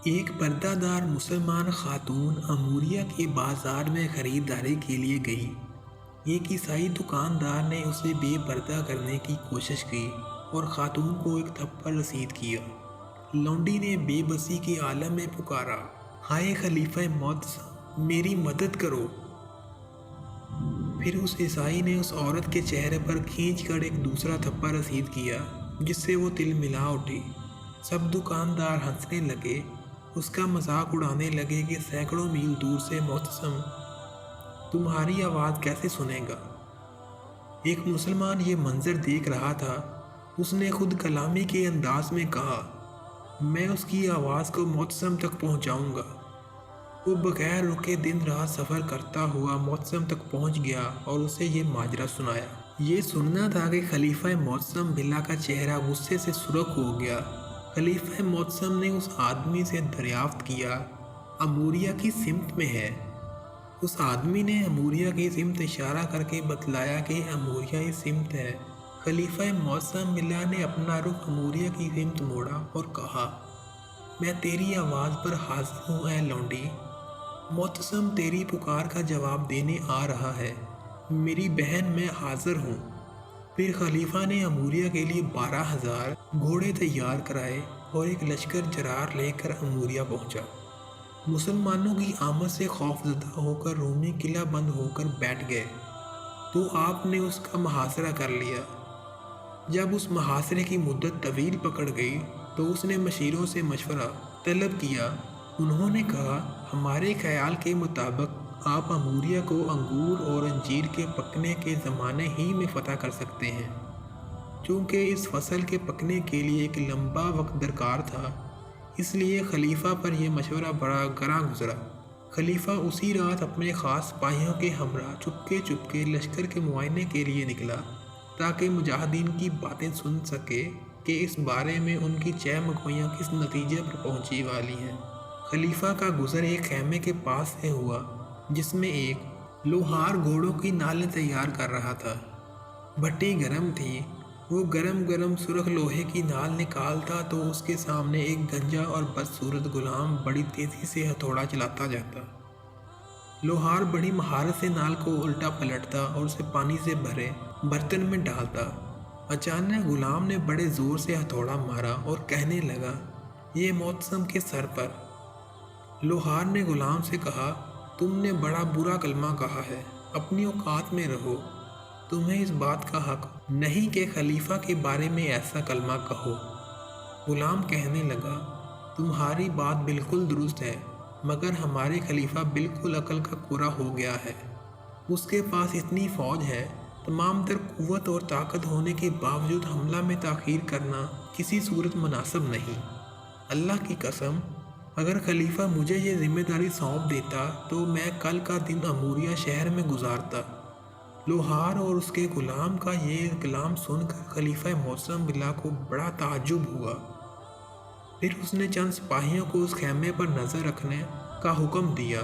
ایک پردہ دار مسلمان خاتون اموریہ کے بازار میں خریداری کے لیے گئی۔ ایک عیسائی دکاندار نے اسے بے پردہ کرنے کی کوشش کی اور خاتون کو ایک تھپڑ رسید کیا۔ لونڈی نے بے بسی کے عالم میں پکارا، ہائے خلیفہ معتصم، میری مدد کرو۔ پھر اس عیسائی نے اس عورت کے چہرے پر کھینچ کر ایک دوسرا تھپڑ رسید کیا جس سے وہ تلملا اٹھی۔ سب دکاندار ہنسنے لگے، اس کا مذاق اڑانے لگے کہ سینکڑوں میل دور سے معتصم تمہاری آواز کیسے سنے گا۔ ایک مسلمان یہ منظر دیکھ رہا تھا۔ اس نے خود کلامی کے انداز میں کہا، میں اس کی آواز کو معتصم تک پہنچاؤں گا۔ وہ بغیر رکے دن رات سفر کرتا ہوا معتصم تک پہنچ گیا اور اسے یہ ماجرا سنایا۔ یہ سننا تھا کہ خلیفہ معتصم باللہ کا چہرہ غصے سے سرخ ہو گیا۔ خلیفہ معتصم نے اس آدمی سے دریافت کیا، اموریہ کی سمت میں ہے؟ اس آدمی نے اموریہ کی سمت اشارہ کر کے بتلایا کہ اموریہ ہی سمت ہے۔ خلیفہ معتصم باللہ نے اپنا رخ اموریہ کی سمت موڑا اور کہا، میں تیری آواز پر حاضر ہوں اے لونڈی۔ معتصم تیری پکار کا جواب دینے آ رہا ہے، میری بہن میں حاضر ہوں۔ پھر خلیفہ نے اموریہ کے لیے 12,000 گھوڑے تیار کرائے اور ایک لشکر جرار لے کر اموریہ پہنچا۔ مسلمانوں کی آمد سے خوف زدہ ہو کر رومی قلعہ بند ہو کر بیٹھ گئے تو آپ نے اس کا محاصرہ کر لیا۔ جب اس محاصرے کی مدت طویل پکڑ گئی تو اس نے مشیروں سے مشورہ طلب کیا۔ انہوں نے کہا، ہمارے خیال کے مطابق آپ اموریہ کو انگور اور انجیر کے پکنے کے زمانے ہی میں فتح کر سکتے ہیں، چونکہ اس فصل کے پکنے کے لیے ایک لمبا وقت درکار تھا۔ اس لیے خلیفہ پر یہ مشورہ بڑا گراں گزرا۔ خلیفہ اسی رات اپنے خاص سپاہیوں کے ہمراہ چپکے لشکر کے معائنے کے لیے نکلا تاکہ مجاہدین کی باتیں سن سکے کہ اس بارے میں ان کی چہمگوئیاں کس نتیجے پر پہنچی والی ہیں۔ خلیفہ کا گزر ایک خیمے کے پاس سے ہوا جس میں ایک لوہار گھوڑوں کی نالیں تیار کر رہا تھا۔ بھٹی گرم تھی۔ وہ گرم سرخ لوہے کی نال نکالتا تو اس کے سامنے ایک گنجا اور بدصورت غلام بڑی تیزی سے ہتھوڑا چلاتا جاتا۔ لوہار بڑی مہارت سے نال کو الٹا پلٹتا اور اسے پانی سے بھرے برتن میں ڈالتا۔ اچانک غلام نے بڑے زور سے ہتھوڑا مارا اور کہنے لگا، یہ معتصم کے سر پر۔ لوہار نے غلام سے کہا، تم نے بڑا برا کلمہ کہا ہے، اپنی اوقات میں رہو، تمہیں اس بات کا حق نہیں کہ خلیفہ کے بارے میں ایسا کلمہ کہو۔ غلام کہنے لگا، تمہاری بات بالکل درست ہے، مگر ہمارے خلیفہ بالکل عقل کا کوڑا ہو گیا ہے۔ اس کے پاس اتنی فوج ہے، تمام تر قوت اور طاقت ہونے کے باوجود حملہ میں تاخیر کرنا کسی صورت مناسب نہیں۔ اللہ کی قسم، اگر خلیفہ مجھے یہ ذمہ داری سونپ دیتا تو میں کل کا دن اموریہ شہر میں گزارتا۔ لوہار اور اس کے غلام کا یہ کلام سن کر خلیفہ معتصم باللہ کو بڑا تعجب ہوا۔ پھر اس نے چند سپاہیوں کو اس خیمے پر نظر رکھنے کا حکم دیا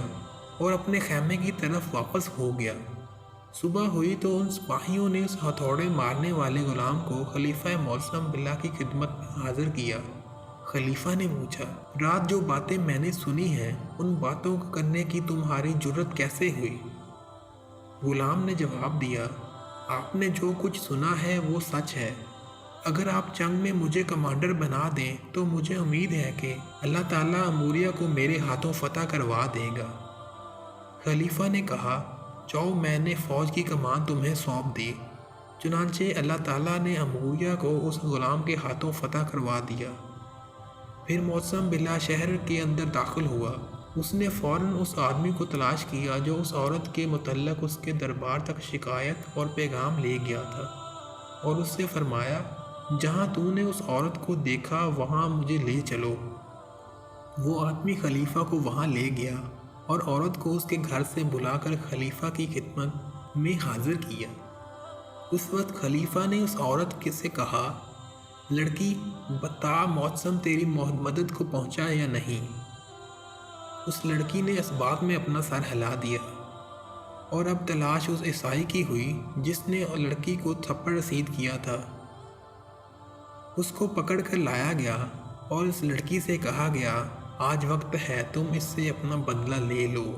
اور اپنے خیمے کی طرف واپس ہو گیا۔ صبح ہوئی تو ان سپاہیوں نے اس ہتھوڑے مارنے والے غلام کو خلیفہ معتصم باللہ کی خدمت میں حاضر کیا۔ خلیفہ نے پوچھا، رات جو باتیں میں نے سنی ہیں ان باتوں کو کرنے کی تمہاری جرت کیسے ہوئی؟ غلام نے جواب دیا، آپ نے جو کچھ سنا ہے وہ سچ ہے۔ اگر آپ جنگ میں مجھے کمانڈر بنا دیں تو مجھے امید ہے کہ اللہ تعالیٰ اموریہ کو میرے ہاتھوں فتح کروا دے گا۔ خلیفہ نے کہا، جاؤ، میں نے فوج کی کمان تمہیں سونپ دی۔ چنانچہ اللہ تعالیٰ نے اموریہ کو اس غلام کے ہاتھوں فتح کروا دیا۔ پھر معتصم باللہ شہر کے اندر داخل ہوا۔ اس نے فوراً اس آدمی کو تلاش کیا جو اس عورت کے متعلق اس کے دربار تک شکایت اور پیغام لے گیا تھا، اور اس سے فرمایا، جہاں تو نے اس عورت کو دیکھا وہاں مجھے لے چلو۔ وہ آدمی خلیفہ کو وہاں لے گیا اور عورت کو اس کے گھر سے بلا کر خلیفہ کی خدمت میں حاضر کیا۔ اس وقت خلیفہ نے اس عورت سے کہا، لڑکی، بتا معتصم تیری مدد کو پہنچا یا نہیں؟ اس لڑکی نے اس بات میں اپنا سر ہلا دیا، اور اب تلاش اس عیسائی کی ہوئی جس نے لڑکی کو تھپڑ رسید کیا تھا۔ اس کو پکڑ کر لایا گیا اور اس لڑکی سے کہا گیا، آج وقت ہے تم اس سے اپنا بدلہ لے لو۔